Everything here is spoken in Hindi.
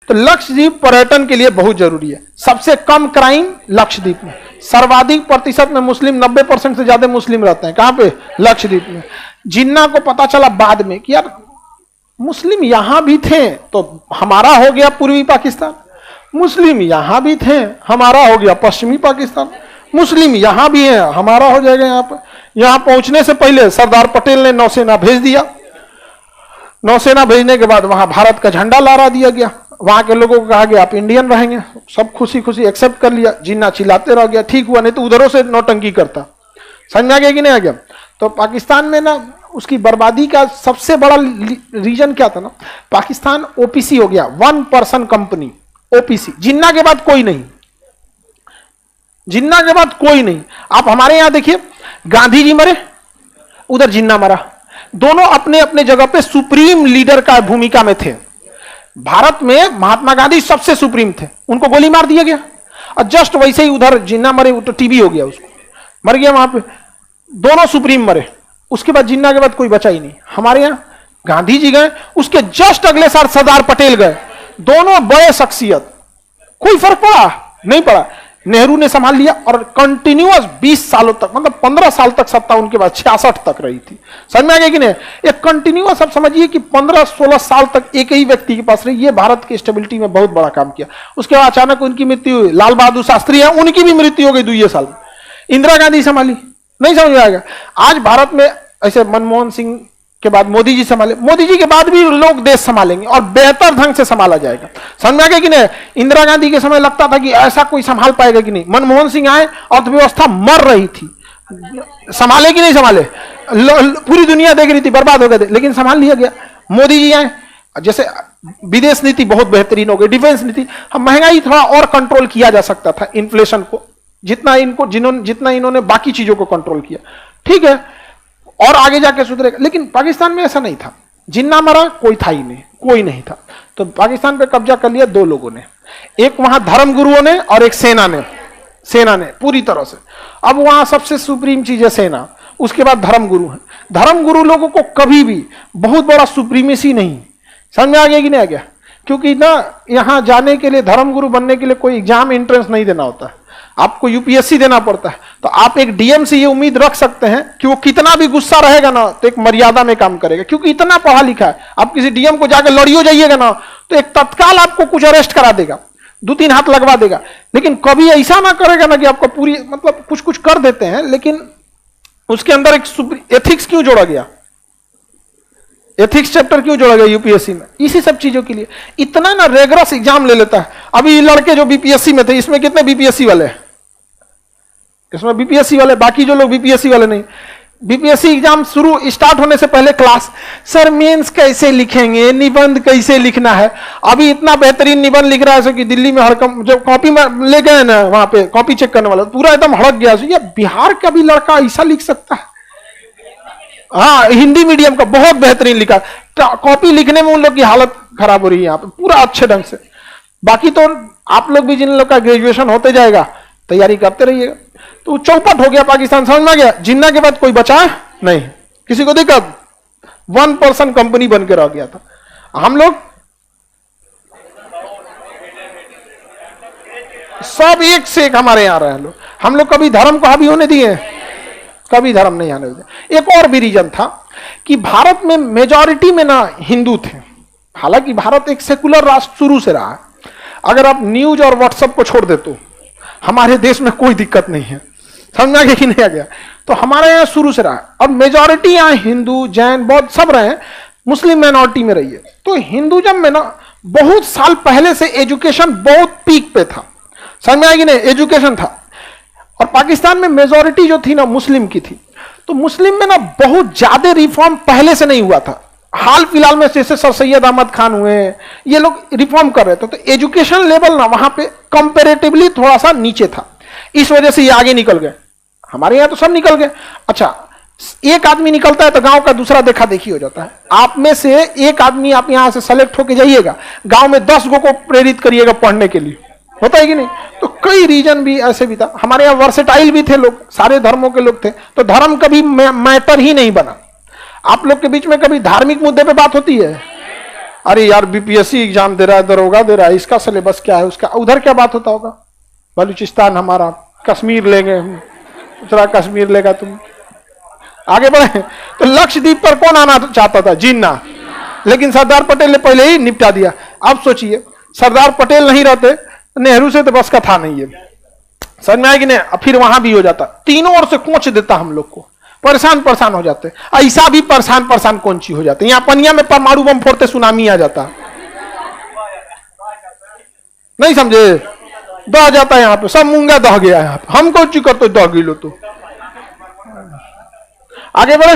तो लक्षद्वीप पर्यटन के लिए बहुत जरूरी है। सबसे कम क्राइम लक्षद्वीप में, सर्वाधिक प्रतिशत में मुस्लिम, 90% से ज्यादा मुस्लिम रहते हैं। कहां पे? लक्षद्वीप में। जिन्ना को पता चला बाद में कि यार मुस्लिम यहां भी थे तो हमारा हो गया पूर्वी पाकिस्तान, मुस्लिम यहां भी थे हमारा हो गया पश्चिमी पाकिस्तान, मुस्लिम यहां भी है हमारा हो जाएगा यहां पर। यहां पहुंचने से पहले सरदार पटेल ने नौसेना भेज दिया। नौसेना भेजने के बाद वहां भारत का झंडा लहरा दिया गया। वहां के लोगों को कहा गया आप इंडियन रहेंगे, सब खुशी खुशी एक्सेप्ट कर लिया। जिन्ना चिल्लाते रह गया, ठीक हुआ, नहीं तो उधरों से नौटंकी करता। समझ में आ गया कि नहीं आ गया? तो पाकिस्तान में ना उसकी बर्बादी का सबसे बड़ा रीजन क्या था ना, पाकिस्तान ओपीसी हो गया, 1 पर्सन कंपनी, ओपीसी। जिन्ना के बाद कोई नहीं, जिन्ना के बाद कोई नहीं। आप हमारे यहां देखिए, गांधी जी मरे, उधर जिन्ना मरा, दोनों अपने अपने जगह पे सुप्रीम लीडर का भूमिका में थे। भारत में महात्मा गांधी सबसे सुप्रीम थे, उनको गोली मार दिया गया। और जस्ट वैसे ही उधर जिन्ना मरे, तो टीबी हो गया, उसको मर गया वहां पे, दोनों सुप्रीम मरे। उसके बाद जिन्ना के बाद कोई बचा ही नहीं। हमारे यहां गांधी जी गए, उसके जस्ट अगले साल सरदार पटेल गए, दोनों बड़े शख्सियत, कोई फर्क पड़ा नहीं पड़ा। नेहरू ने संभाल लिया और कंटिन्यूअस 20 सालों तक, मतलब 15 साल तक सत्ता उनके बाद 66 तक रही थी। समझ में आ गया कि नहीं? एक कंटिन्यूअस, आप समझिए कि 15-16 साल तक एक ही व्यक्ति के पास रही। ये भारत की स्टेबिलिटी में बहुत बड़ा काम किया। उसके बाद अचानक उनकी मृत्यु हुई। लाल बहादुर शास्त्री है, उनकी भी मृत्यु हो गई 2 साल में। इंदिरा गांधी संभाली, नहीं समझ में आएगा। आज भारत में ऐसे मनमोहन सिंह के बाद मोदी जी संभाले, मोदी जी के बाद भी लोग देश संभालेंगे और बेहतर ढंग से संभाला जाएगा। समझ में आ गया कि नहीं? इंदिरा गांधी के समय लगता था कि ऐसा कोई संभाल पाएगा कि नहीं। मनमोहन सिंह आए, अर्थव्यवस्था मर रही थी, संभाले कि नहीं संभाले? पूरी दुनिया देख रही थी, बर्बाद हो गए थे, लेकिन संभाल लिया गया। मोदी जी आए, जैसे विदेश नीति बहुत बेहतरीन हो गई, डिफेंस नीति, हम महंगाई थोड़ा और कंट्रोल किया जा सकता था, इन्फ्लेशन को जितना इन्होंने बाकी चीजों को कंट्रोल किया, ठीक है, और आगे जाके सुधरेगा। लेकिन पाकिस्तान में ऐसा नहीं था। जिन्ना मरा, कोई था ही नहीं, कोई नहीं था। तो पाकिस्तान पे कब्जा कर लिया 2 लोगों ने, एक वहां धर्म गुरुओं ने और एक सेना ने पूरी तरह से। अब वहां सबसे सुप्रीम चीज है सेना, उसके बाद धर्म गुरु है। धर्म गुरु लोगों को कभी भी बहुत बड़ा सुप्रीमेसी नहीं। समझ में आ गया कि नहीं आ गया? क्योंकि ना यहां जाने के लिए, धर्म गुरु बनने के लिए कोई एग्जाम एंट्रेंस नहीं देना होता है, आपको यूपीएससी देना पड़ता है। तो आप एक डीएम से ये उम्मीद रख सकते हैं कि वो कितना भी गुस्सा रहेगा ना तो एक मर्यादा में काम करेगा, क्योंकि इतना पढ़ा लिखा है। आप किसी डीएम को जाकर लड़ियो जाइएगा ना तो एक तत्काल आपको कुछ अरेस्ट करा देगा, 2-3 हाथ लगवा देगा। लेकिन कभी ऐसा ना करेगा ना कि आपको पूरी, मतलब कुछ कर देते हैं, लेकिन उसके अंदर एक एथिक्स क्यों जोड़ा गया, एथिक्स चैप्टर क्यों जोड़ा गया यूपीएससी में? इसी सब चीजों के लिए इतना ना रेगरस एग्जाम ले लेता है। अभी लड़के जो बीपीएससी में थे, इसमें कितने बीपीएससी वाले हैं? इसमें बीपीएससी वाले, बाकी जो लोग बीपीएससी वाले नहीं। बीपीएससी एग्जाम स्टार्ट होने से पहले क्लास, सर मेंस कैसे लिखेंगे, निबंध कैसे लिखना है। अभी इतना बेहतरीन निबंध लिख रहा है कि दिल्ली में जब कॉपी में ले गए ना, वहां पे कॉपी चेक करने वाला पूरा एकदम हड़क गया। ये बिहार का भी लड़का ऐसा लिख सकता है? हाँ, हिंदी मीडियम का बहुत बेहतरीन लिखा, कॉपी लिखने में उन लोग की हालत खराब हो रही है यहाँ पे पूरा अच्छे ढंग से। बाकी तो आप लोग भी, जिन लोग का ग्रेजुएशन होते जाएगा, तैयारी करते रहिएगा। तो चौपट हो गया पाकिस्तान, समझ में आ गया? जिन्ना के बाद कोई बचा नहीं, किसी को दिक्कत, 1 पर्सन कंपनी बन के रह गया था। हम लोग सब एक से एक हमारे यहां रहे लोग। हम लोग कभी धर्म को हावी होने दिए? कभी धर्म नहीं आने दिए। एक और भी रीजन था कि भारत में मेजॉरिटी में ना हिंदू थे। हालांकि भारत एक सेकुलर राष्ट्र शुरू से रहा है। अगर आप न्यूज और व्हाट्सएप को छोड़ दे तो हमारे देश में कोई दिक्कत नहीं है। समझ में आ गया कि नहीं आ गया? तो हमारे यहाँ शुरू से रहा है। अब मेजॉरिटी यहाँ हिंदू, जैन, बौद्ध सब रहे हैं, मुस्लिम माइनॉरिटी में रही है। तो हिंदुज्म में ना बहुत साल पहले से एजुकेशन बहुत पीक पे था। समझ में आएगी नहीं? एजुकेशन था। और पाकिस्तान में मेजॉरिटी जो थी ना मुस्लिम की थी। तो मुस्लिम में ना बहुत ज्यादा रिफॉर्म पहले से नहीं हुआ था। हाल फिलहाल में जैसे सर सैयद अहमद खान हुए, ये लोग रिफॉर्म कर रहे थे। तो एजुकेशन लेवल ना वहां पे कंपैरेटिवली थोड़ा सा नीचे था, इस वजह से ये आगे निकल गए। हमारे यहाँ तो सब निकल गए। अच्छा, एक आदमी निकलता है तो गांव का दूसरा देखा देखी हो जाता है। आप में से एक आदमी, आप यहां से सेलेक्ट होके जाइएगा, गांव में 10 गो को प्रेरित करिएगा पढ़ने के लिए, होता है कि नहीं? तो कई रीजन भी ऐसे भी था। हमारे यहाँ वर्सेटाइल भी थे लोग, सारे धर्मों के लोग थे। तो धर्म कभी मैटर ही नहीं बना। आप लोग के बीच में कभी धार्मिक मुद्दे पे बात होती है? अरे यार बीपीएससी एग्जाम दे रहा है, दरोगा दे रहा है, इसका सिलेबस क्या है, उसका उधर क्या बात होता होगा। बलूचिस्तान हमारा, कश्मीर ले गए हम, दूसरा कश्मीर लेगा तुम। आगे बढ़े तो लक्षद्वीप पर कौन आना चाहता था? जिन्ना। लेकिन सरदार पटेल ने पहले ही निपटा दिया। अब सोचिए सरदार पटेल नहीं रहते, नेहरू से तो बस का था नहीं है, समझ में आएगी नहीं। फिर वहां भी हो जाता, तीनों ओर से कोच देता हम लोग को, परेशान हो जाते। ऐसा भी परेशान कौन चीज हो जाते। यहाँ पनिया में परमाणु बम फोड़ते सुनामी आ जाता, नहीं समझे, दह जाता है यहाँ पे, सब मूंगा दह गया यहाँ पे, हम कौन चीज करते दह गिलो तो। आगे बढ़े।